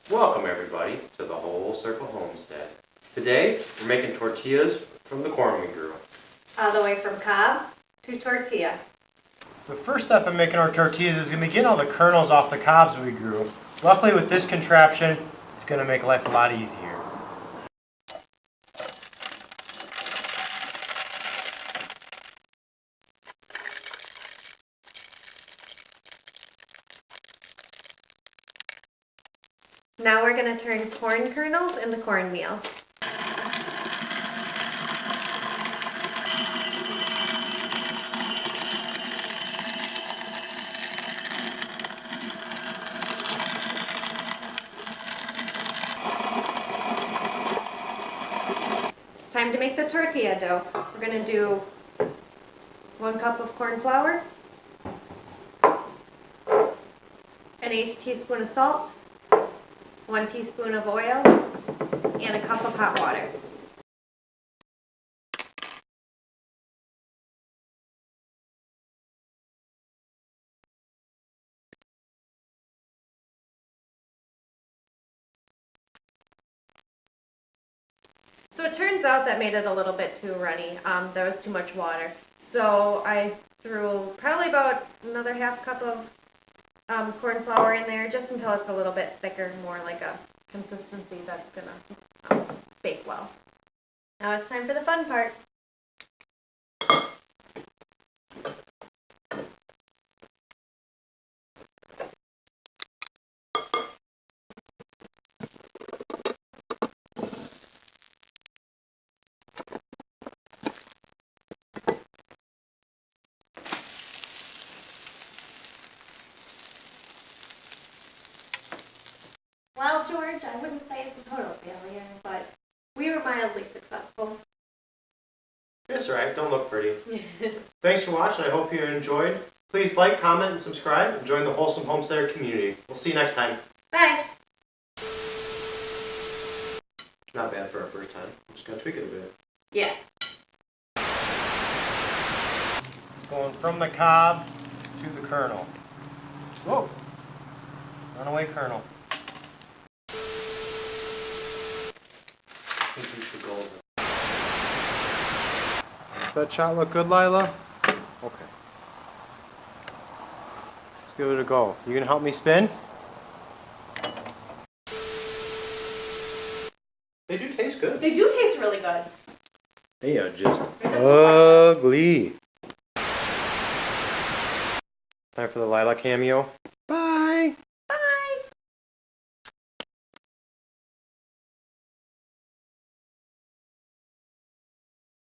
Welcome everybody to the Whole Circle Homestead. Today we're making tortillas from the corn we grew. All the way from cob to tortilla. The first step in making our tortillas is going to be getting all the kernels off the cobs we grew. Luckily with this contraption, it's going to make life a lot easier. Now we're going to turn corn kernels into cornmeal. It's time to make the tortilla dough. We're going to do 1 cup of corn flour, 1/8 teaspoon of salt, 1 teaspoon of oil, and a cup of hot water. So it turns out that made it a little bit too runny. There was too much water. So I threw probably about another 1/2 cup of corn flour in there just until it's a little bit thicker, more like a consistency that's gonna bake well. Now it's time for the fun part. Well, George, I wouldn't say it's a total failure, but we were mildly successful. That's right, don't look pretty. Thanks for watching, I hope you enjoyed. Please like, comment, and subscribe, and join the Wholesome Homesteader community. We'll see you next time. Bye! Not bad for our first time. I'm just gonna tweak it a bit. Yeah. Going from the cob to the kernel. Whoa! Runaway kernel. I think it's the gold. Does that shot look good, Lila? Okay. Let's give it a go. You gonna help me spin? They do taste good. They do taste really good. They are just Ugly. Time for the Lila cameo.